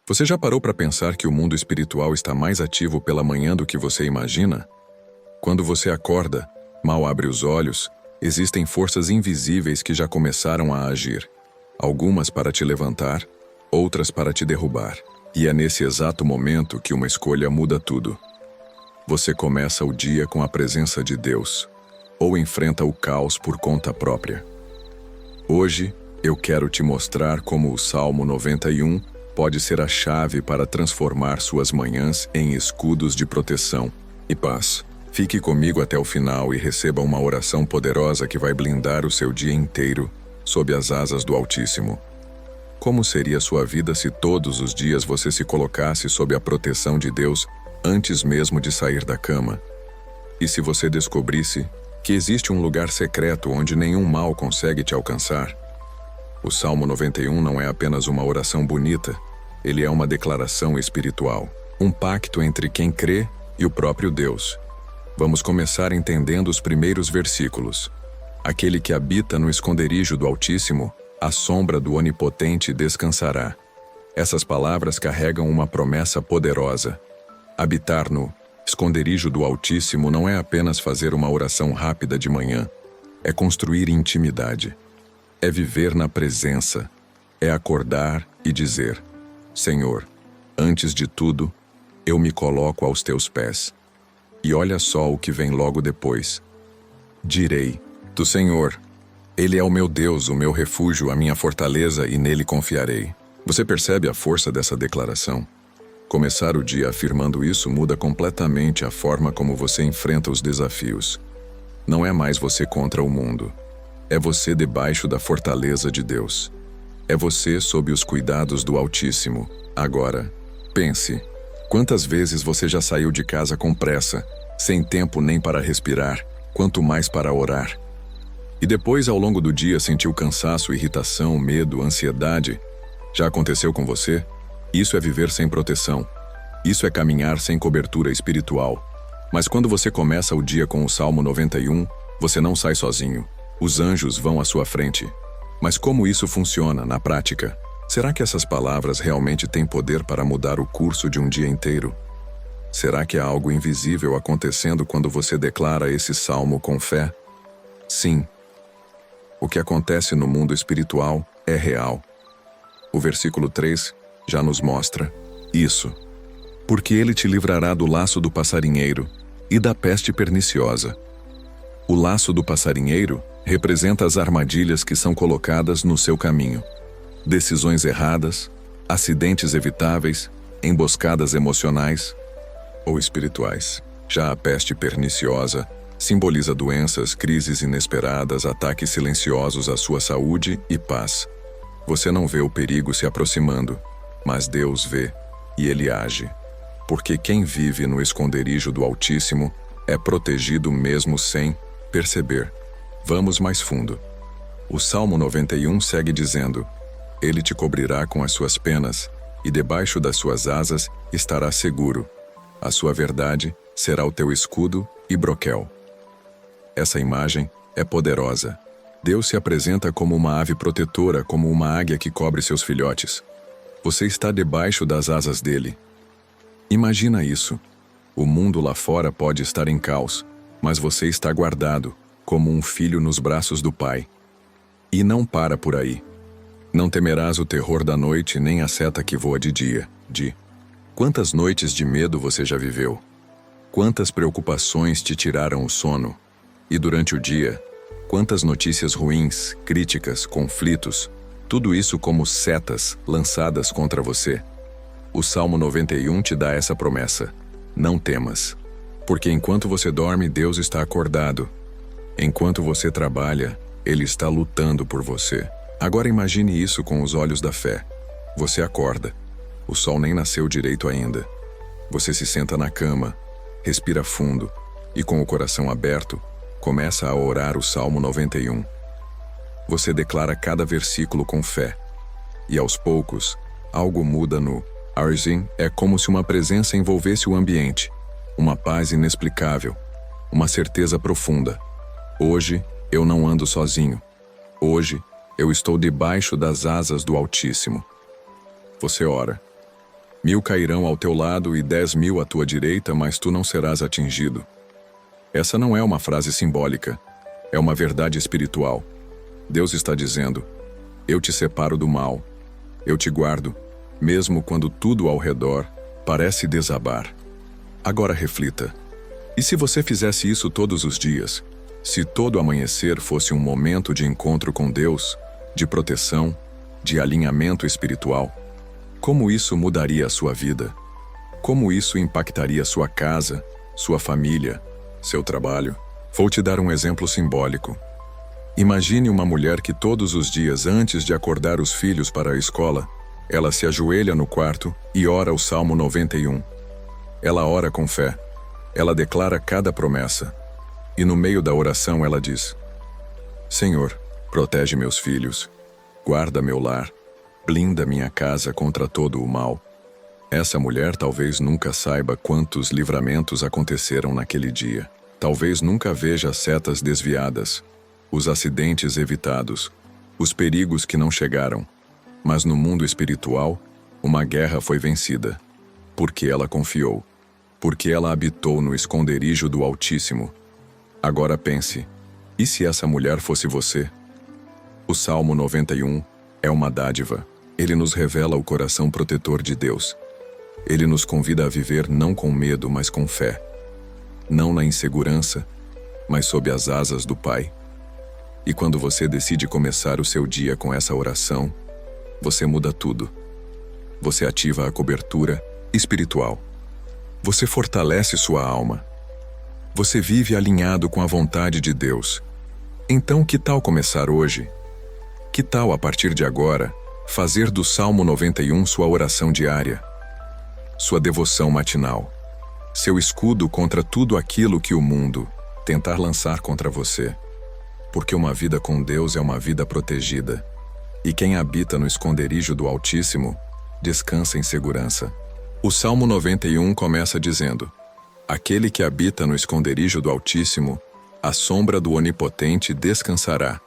Você já parou para pensar que o mundo espiritual está mais ativo pela manhã do que você imagina? Quando você acorda, mal abre os olhos, existem forças invisíveis que já começaram a agir. Algumas para te levantar, outras para te derrubar. E é nesse exato momento que uma escolha muda tudo. Você começa o dia com a presença de Deus, ou enfrenta o caos por conta própria. Hoje, eu quero te mostrar como o Salmo 91 pode ser a chave para transformar suas manhãs em escudos de proteção e paz. Fique comigo até o final e receba uma oração poderosa que vai blindar o seu dia inteiro sob as asas do Altíssimo. Como seria sua vida se todos os dias você se colocasse sob a proteção de Deus antes mesmo de sair da cama? E se você descobrisse que existe um lugar secreto onde nenhum mal consegue te alcançar? O Salmo 91 não é apenas uma oração bonita, ele é uma declaração espiritual, um pacto entre quem crê e o próprio Deus. Vamos começar entendendo os primeiros versículos. Aquele que habita no esconderijo do Altíssimo, à sombra do Onipotente descansará. Essas palavras carregam uma promessa poderosa. Habitar no esconderijo do Altíssimo não é apenas fazer uma oração rápida de manhã, é construir intimidade. É viver na presença, é acordar e dizer: Senhor, antes de tudo, eu me coloco aos teus pés. E olha só o que vem logo depois. Direi do Senhor: Ele é o meu Deus, o meu refúgio, a minha fortaleza, e nele confiarei. Você percebe a força dessa declaração? Começar o dia afirmando isso muda completamente a forma como você enfrenta os desafios. Não é mais você contra o mundo. É você debaixo da fortaleza de Deus. É você sob os cuidados do Altíssimo. Agora, pense. Quantas vezes você já saiu de casa com pressa, sem tempo nem para respirar, quanto mais para orar? E depois, ao longo do dia, sentiu cansaço, irritação, medo, ansiedade? Já aconteceu com você? Isso é viver sem proteção. Isso é caminhar sem cobertura espiritual. Mas quando você começa o dia com o Salmo 91, você não sai sozinho. Os anjos vão à sua frente. Mas como isso funciona na prática? Será que essas palavras realmente têm poder para mudar o curso de um dia inteiro? Será que há algo invisível acontecendo quando você declara esse salmo com fé? Sim. O que acontece no mundo espiritual é real. O versículo 3 já nos mostra isso. Porque ele te livrará do laço do passarinheiro e da peste perniciosa. O laço do passarinheiro representa as armadilhas que são colocadas no seu caminho. Decisões erradas, acidentes evitáveis, emboscadas emocionais ou espirituais. Já a peste perniciosa simboliza doenças, crises inesperadas, ataques silenciosos à sua saúde e paz. Você não vê o perigo se aproximando, mas Deus vê e Ele age. Porque quem vive no esconderijo do Altíssimo é protegido mesmo sem perceber. Vamos mais fundo. O Salmo 91 segue dizendo: Ele te cobrirá com as suas penas, e debaixo das suas asas estará seguro. A sua verdade será o teu escudo e broquel. Essa imagem é poderosa. Deus se apresenta como uma ave protetora, como uma águia que cobre seus filhotes. Você está debaixo das asas dele. Imagina isso. O mundo lá fora pode estar em caos, mas você está guardado, como um filho nos braços do Pai. E não para por aí. Não temerás o terror da noite, nem a seta que voa de dia. Quantas noites de medo você já viveu? Quantas preocupações te tiraram o sono? E durante o dia, quantas notícias ruins, críticas, conflitos, tudo isso como setas lançadas contra você? O Salmo 91 te dá essa promessa: não temas. Porque enquanto você dorme, Deus está acordado. Enquanto você trabalha, Ele está lutando por você. Agora imagine isso com os olhos da fé. Você acorda. O sol nem nasceu direito ainda. Você se senta na cama, respira fundo e, com o coração aberto, começa a orar o Salmo 91. Você declara cada versículo com fé. E aos poucos, algo muda no Arzim. É como se uma presença envolvesse o ambiente. Uma paz inexplicável. Uma certeza profunda. Hoje, eu não ando sozinho. Hoje, eu estou debaixo das asas do Altíssimo. Você ora. 1000 cairão ao teu lado e 10.000 à tua direita, mas tu não serás atingido. Essa não é uma frase simbólica, é uma verdade espiritual. Deus está dizendo: eu te separo do mal, eu te guardo, mesmo quando tudo ao redor parece desabar. Agora reflita. E se você fizesse isso todos os dias? Se todo amanhecer fosse um momento de encontro com Deus, de proteção, de alinhamento espiritual, como isso mudaria a sua vida? Como isso impactaria sua casa, sua família, seu trabalho? Vou te dar um exemplo simbólico. Imagine uma mulher que todos os dias antes de acordar os filhos para a escola, ela se ajoelha no quarto e ora o Salmo 91. Ela ora com fé. Ela declara cada promessa. E no meio da oração ela diz: Senhor, protege meus filhos, guarda meu lar, blinda minha casa contra todo o mal. Essa mulher talvez nunca saiba quantos livramentos aconteceram naquele dia. Talvez nunca veja as setas desviadas, os acidentes evitados, os perigos que não chegaram. Mas no mundo espiritual, uma guerra foi vencida. Porque ela confiou. Porque ela habitou no esconderijo do Altíssimo. Agora pense, e se essa mulher fosse você? O Salmo 91 é uma dádiva. Ele nos revela o coração protetor de Deus. Ele nos convida a viver não com medo, mas com fé. Não na insegurança, mas sob as asas do Pai. E quando você decide começar o seu dia com essa oração, você muda tudo. Você ativa a cobertura espiritual. Você fortalece sua alma. Você vive alinhado com a vontade de Deus. Então, que tal começar hoje? Que tal, a partir de agora, fazer do Salmo 91 sua oração diária? Sua devoção matinal? Seu escudo contra tudo aquilo que o mundo tentar lançar contra você? Porque uma vida com Deus é uma vida protegida. E quem habita no esconderijo do Altíssimo, descansa em segurança. O Salmo 91 começa dizendo: aquele que habita no esconderijo do Altíssimo, à sombra do Onipotente descansará.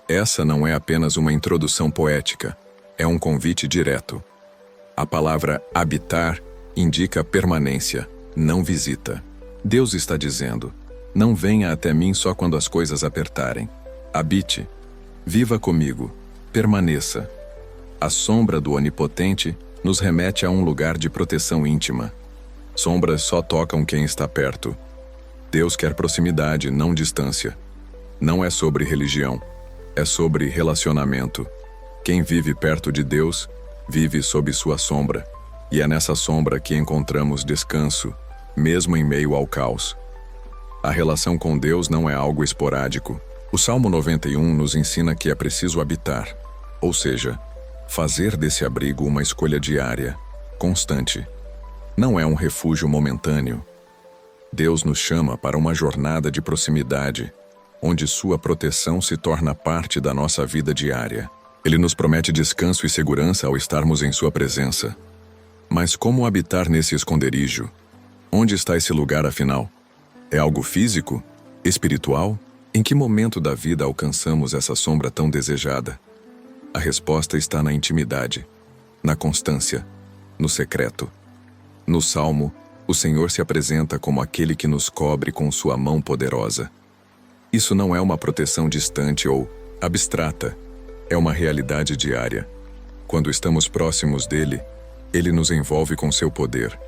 Essa não é apenas uma introdução poética, é um convite direto. A palavra habitar indica permanência, não visita. Deus está dizendo: não venha até mim só quando as coisas apertarem. Habite, viva comigo, permaneça. A sombra do Onipotente nos remete a um lugar de proteção íntima. Sombras só tocam quem está perto. Deus quer proximidade, não distância. Não é sobre religião, é sobre relacionamento. Quem vive perto de Deus, vive sob sua sombra. E é nessa sombra que encontramos descanso, mesmo em meio ao caos. A relação com Deus não é algo esporádico. O Salmo 91 nos ensina que é preciso habitar, ou seja, fazer desse abrigo uma escolha diária, constante. Não é um refúgio momentâneo. Deus nos chama para uma jornada de proximidade, onde sua proteção se torna parte da nossa vida diária. Ele nos promete descanso e segurança ao estarmos em sua presença. Mas como habitar nesse esconderijo? Onde está esse lugar, afinal? É algo físico? Espiritual? Em que momento da vida alcançamos essa sombra tão desejada? A resposta está na intimidade, na constância, no secreto. No Salmo, o Senhor se apresenta como aquele que nos cobre com sua mão poderosa. Isso não é uma proteção distante ou abstrata, é uma realidade diária. Quando estamos próximos dele, ele nos envolve com seu poder.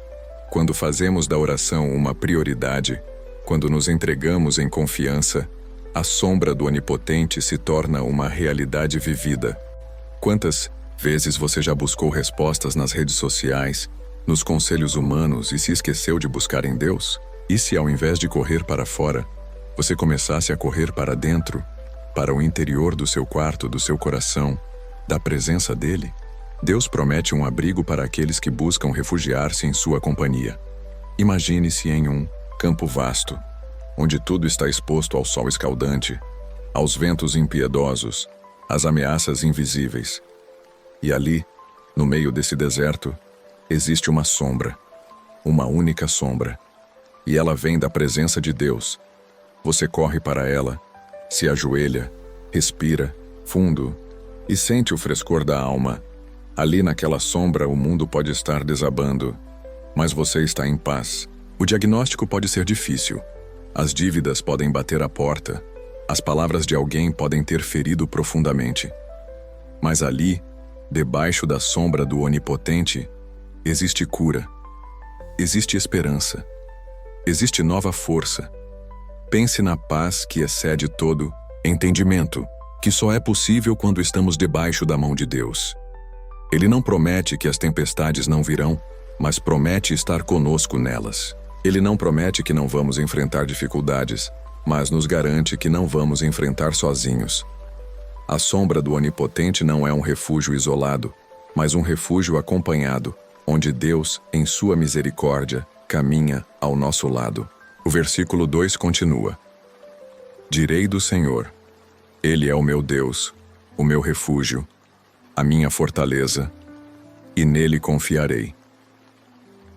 Quando fazemos da oração uma prioridade, quando nos entregamos em confiança, a sombra do Onipotente se torna uma realidade vivida. Quantas vezes você já buscou respostas nas redes sociais, nos conselhos humanos e se esqueceu de buscar em Deus? E se ao invés de correr para fora, você começasse a correr para dentro, para o interior do seu quarto, do seu coração, da presença dele? Deus promete um abrigo para aqueles que buscam refugiar-se em sua companhia. Imagine-se em um campo vasto, onde tudo está exposto ao sol escaldante, aos ventos impiedosos, às ameaças invisíveis. E ali, no meio desse deserto, existe uma sombra, uma única sombra, e ela vem da presença de Deus. Você corre para ela, se ajoelha, respira fundo e sente o frescor da alma. Ali naquela sombra o mundo pode estar desabando, mas você está em paz. O diagnóstico pode ser difícil. As dívidas podem bater à porta. As palavras de alguém podem ter ferido profundamente. Mas ali, debaixo da sombra do Onipotente, existe cura. Existe esperança. Existe nova força. Pense na paz que excede todo entendimento, que só é possível quando estamos debaixo da mão de Deus. Ele não promete que as tempestades não virão, mas promete estar conosco nelas. Ele não promete que não vamos enfrentar dificuldades, mas nos garante que não vamos enfrentar sozinhos. A sombra do Onipotente não é um refúgio isolado, mas um refúgio acompanhado, onde Deus, em sua misericórdia, caminha ao nosso lado. O versículo 2 continua: Direi do Senhor, Ele é o meu Deus, o meu refúgio, a minha fortaleza, e nele confiarei.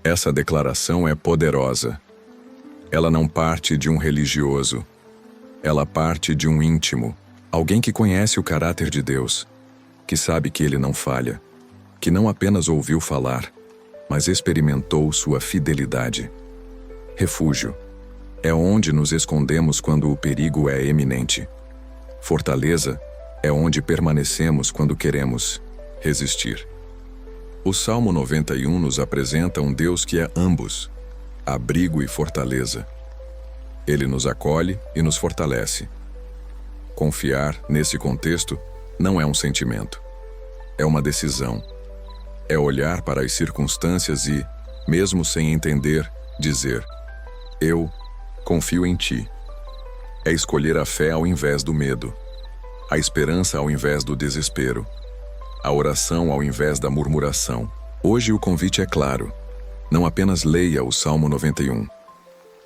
Essa declaração é poderosa. Ela não parte de um religioso. Ela parte de um íntimo, alguém que conhece o caráter de Deus, que sabe que Ele não falha, que não apenas ouviu falar, mas experimentou sua fidelidade. Refúgio é onde nos escondemos quando o perigo é eminente. Fortaleza é onde permanecemos quando queremos resistir. O Salmo 91 nos apresenta um Deus que é ambos, abrigo e fortaleza. Ele nos acolhe e nos fortalece. Confiar, nesse contexto, não é um sentimento. É uma decisão. É olhar para as circunstâncias e, mesmo sem entender, dizer: Eu confio em ti. É escolher a fé ao invés do medo, a esperança ao invés do desespero, a oração ao invés da murmuração. Hoje o convite é claro. Não apenas leia o Salmo 91.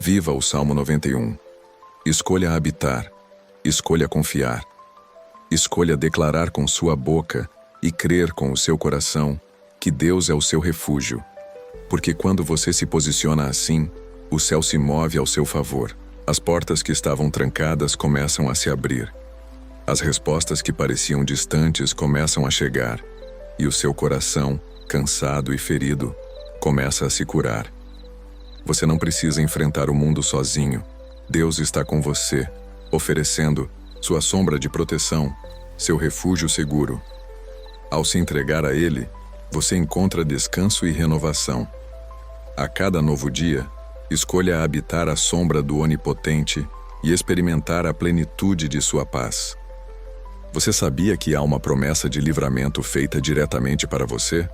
Viva o Salmo 91. Escolha habitar. Escolha confiar. Escolha declarar com sua boca e crer com o seu coração que Deus é o seu refúgio. Porque quando você se posiciona assim, o céu se move ao seu favor. As portas que estavam trancadas começam a se abrir. As respostas que pareciam distantes começam a chegar, e o seu coração, cansado e ferido, começa a se curar. Você não precisa enfrentar o mundo sozinho. Deus está com você, oferecendo sua sombra de proteção, seu refúgio seguro. Ao se entregar a Ele, você encontra descanso e renovação. A cada novo dia, escolha habitar a sombra do Onipotente e experimentar a plenitude de sua paz. Você sabia que há uma promessa de livramento feita diretamente para você?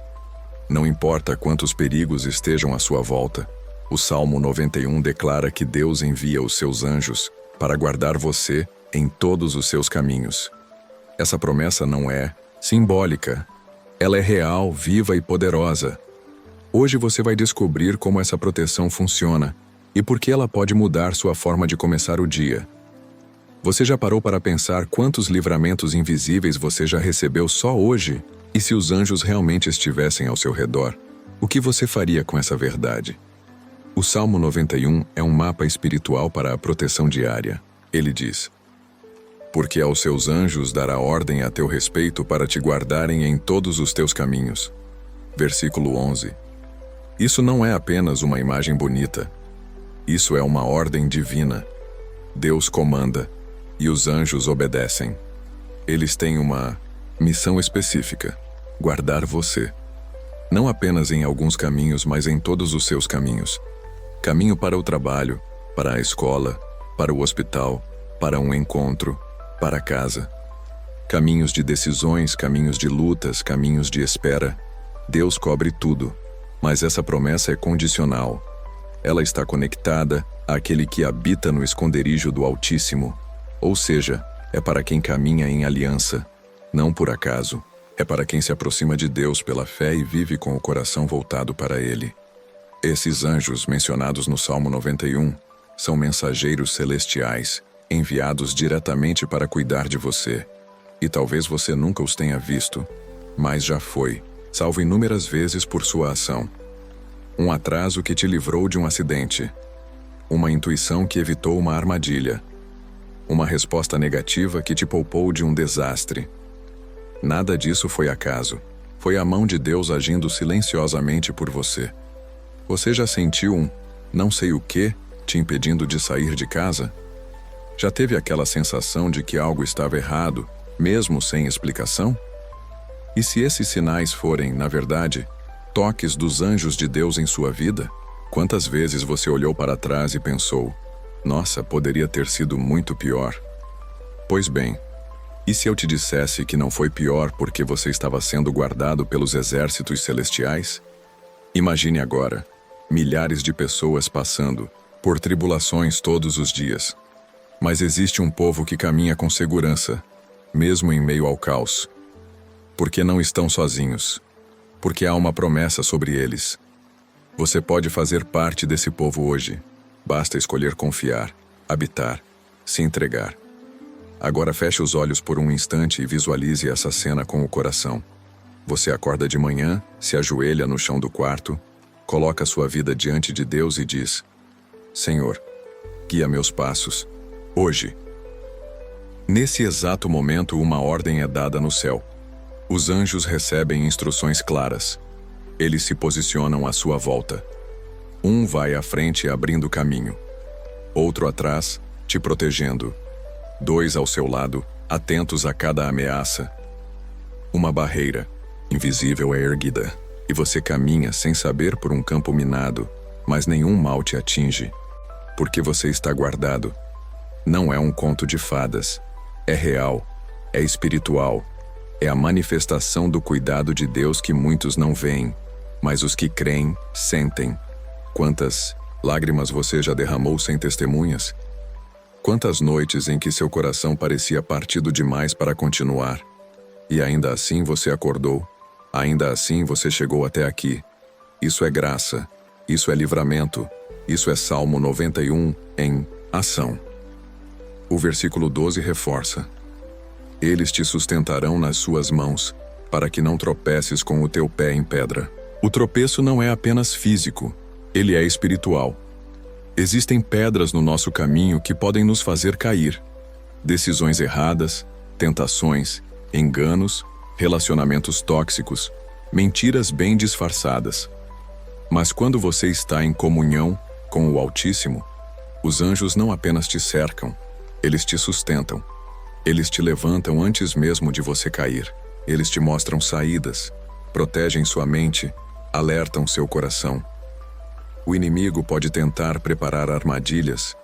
Não importa quantos perigos estejam à sua volta, o Salmo 91 declara que Deus envia os seus anjos para guardar você em todos os seus caminhos. Essa promessa não é simbólica. Ela é real, viva e poderosa. Hoje você vai descobrir como essa proteção funciona e por que ela pode mudar sua forma de começar o dia. Você já parou para pensar quantos livramentos invisíveis você já recebeu só hoje? E se os anjos realmente estivessem ao seu redor, o que você faria com essa verdade? O Salmo 91 é um mapa espiritual para a proteção diária. Ele diz: Porque aos seus anjos dará ordem a teu respeito para te guardarem em todos os teus caminhos. Versículo 11. Isso não é apenas uma imagem bonita. Isso é uma ordem divina. Deus comanda e os anjos obedecem. Eles têm uma missão específica: guardar você. Não apenas em alguns caminhos, mas em todos os seus caminhos. Caminho para o trabalho, para a escola, para o hospital, para um encontro, para casa. Caminhos de decisões, caminhos de lutas, caminhos de espera. Deus cobre tudo, mas essa promessa é condicional. Ela está conectada àquele que habita no esconderijo do Altíssimo, ou seja, é para quem caminha em aliança, não por acaso. É para quem se aproxima de Deus pela fé e vive com o coração voltado para Ele. Esses anjos mencionados no Salmo 91 são mensageiros celestiais, enviados diretamente para cuidar de você. E talvez você nunca os tenha visto, mas já foi, salvo inúmeras vezes por sua ação. Um atraso que te livrou de um acidente. Uma intuição que evitou uma armadilha. Uma resposta negativa que te poupou de um desastre. Nada disso foi acaso. Foi a mão de Deus agindo silenciosamente por você. Você já sentiu um não sei o que te impedindo de sair de casa? Já teve aquela sensação de que algo estava errado, mesmo sem explicação? E se esses sinais forem, na verdade, toques dos anjos de Deus em sua vida? Quantas vezes você olhou para trás e pensou: nossa, poderia ter sido muito pior? Pois bem, e se eu te dissesse que não foi pior porque você estava sendo guardado pelos exércitos celestiais? Imagine agora, milhares de pessoas passando por tribulações todos os dias. Mas existe um povo que caminha com segurança, mesmo em meio ao caos. Porque não estão sozinhos. Porque há uma promessa sobre eles. Você pode fazer parte desse povo hoje. Basta escolher confiar, habitar, se entregar. Agora feche os olhos por um instante e visualize essa cena com o coração. Você acorda de manhã, se ajoelha no chão do quarto, coloca sua vida diante de Deus e diz: Senhor, guia meus passos, hoje. Nesse exato momento, uma ordem é dada no céu. Os anjos recebem instruções claras. Eles se posicionam à sua volta. Um vai à frente abrindo caminho. Outro atrás, te protegendo. 2 ao seu lado, atentos a cada ameaça. Uma barreira, invisível, é erguida, e você caminha sem saber por um campo minado, mas nenhum mal te atinge, porque você está guardado. Não é um conto de fadas. É real, é espiritual, é a manifestação do cuidado de Deus que muitos não veem, mas os que creem, sentem. Quantas lágrimas você já derramou sem testemunhas? Quantas noites em que seu coração parecia partido demais para continuar? E ainda assim você acordou, ainda assim você chegou até aqui. Isso é graça, isso é livramento, isso é Salmo 91 em ação. O versículo 12 reforça: Eles te sustentarão nas suas mãos, para que não tropeces com o teu pé em pedra. O tropeço não é apenas físico, ele é espiritual. Existem pedras no nosso caminho que podem nos fazer cair. Decisões erradas, tentações, enganos, relacionamentos tóxicos, mentiras bem disfarçadas. Mas quando você está em comunhão com o Altíssimo, os anjos não apenas te cercam, eles te sustentam. Eles te levantam antes mesmo de você cair. Eles te mostram saídas, protegem sua mente, alertam seu coração. O inimigo pode tentar preparar armadilhas,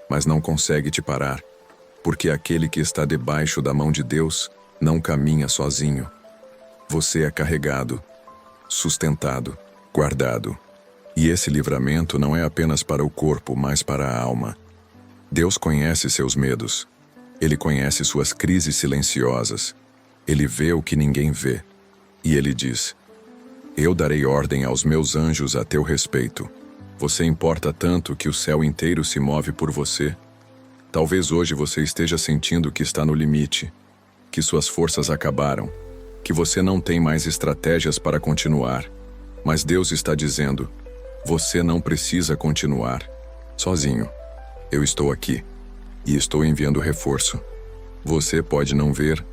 mas não consegue te parar, porque aquele que está debaixo da mão de Deus não caminha sozinho. Você é carregado, sustentado, guardado. E esse livramento não é apenas para o corpo, mas para a alma. Deus conhece seus medos. Ele conhece suas crises silenciosas. Ele vê o que ninguém vê. E ele diz: Eu darei ordem aos meus anjos a teu respeito. Você importa tanto que o céu inteiro se move por você. Talvez hoje você esteja sentindo que está no limite, que suas forças acabaram, que você não tem mais estratégias para continuar. Mas Deus está dizendo: você não precisa continuar sozinho. Eu estou aqui, e estou enviando reforço. Você pode não ver,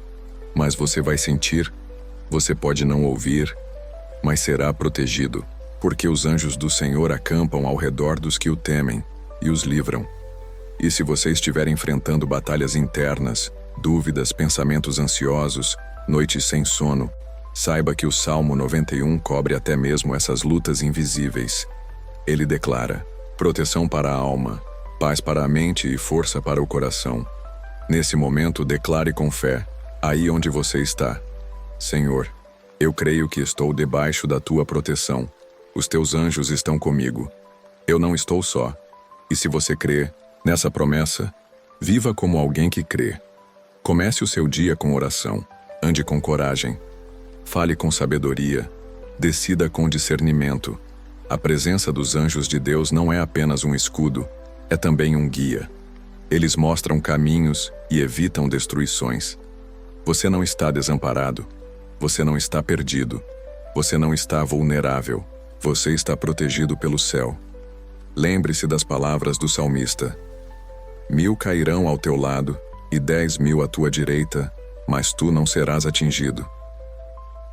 mas você vai sentir. Você pode não ouvir, mas será protegido, porque os anjos do Senhor acampam ao redor dos que o temem e os livram. E se você estiver enfrentando batalhas internas, dúvidas, pensamentos ansiosos, noites sem sono, saiba que o Salmo 91 cobre até mesmo essas lutas invisíveis. Ele declara: proteção para a alma, paz para a mente e força para o coração. Nesse momento, declare com fé, aí onde você está: Senhor, eu creio que estou debaixo da tua proteção. Os teus anjos estão comigo. Eu não estou só. E se você crê nessa promessa, viva como alguém que crê. Comece o seu dia com oração. Ande com coragem. Fale com sabedoria. Decida com discernimento. A presença dos anjos de Deus não é apenas um escudo, é também um guia. Eles mostram caminhos e evitam destruições. Você não está desamparado. Você não está perdido. Você não está vulnerável. Você está protegido pelo céu. Lembre-se das palavras do salmista: 1000 cairão ao teu lado e 10.000 à tua direita, mas tu não serás atingido.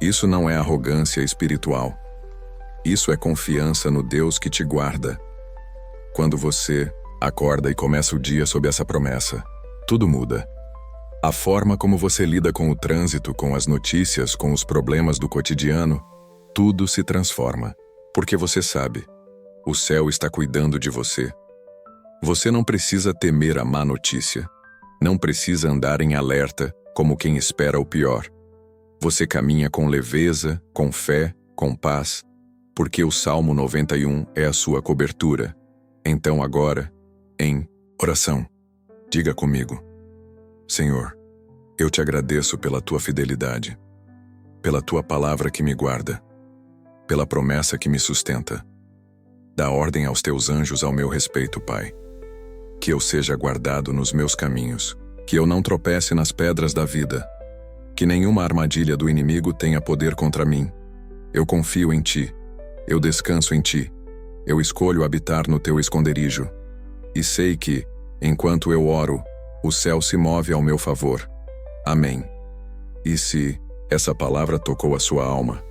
Isso não é arrogância espiritual. Isso é confiança no Deus que te guarda. Quando você acorda e começa o dia sob essa promessa, tudo muda. A forma como você lida com o trânsito, com as notícias, com os problemas do cotidiano, tudo se transforma. Porque você sabe, o céu está cuidando de você. Você não precisa temer a má notícia. Não precisa andar em alerta, como quem espera o pior. Você caminha com leveza, com fé, com paz, porque o Salmo 91 é a sua cobertura. Então agora, em oração, diga comigo: Senhor, eu te agradeço pela tua fidelidade, pela tua palavra que me guarda, pela promessa que me sustenta. Dá ordem aos teus anjos ao meu respeito, Pai. Que eu seja guardado nos meus caminhos, que eu não tropece nas pedras da vida, que nenhuma armadilha do inimigo tenha poder contra mim. Eu confio em ti, eu descanso em ti, eu escolho habitar no teu esconderijo. E sei que, enquanto eu oro, o céu se move ao meu favor. Amém. E se essa palavra tocou a sua alma,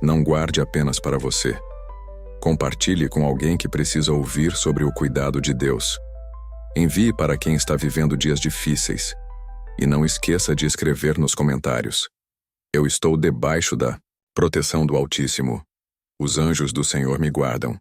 não guarde apenas para você. Compartilhe com alguém que precisa ouvir sobre o cuidado de Deus. Envie para quem está vivendo dias difíceis. E não esqueça de escrever nos comentários: eu estou debaixo da proteção do Altíssimo. Os anjos do Senhor me guardam.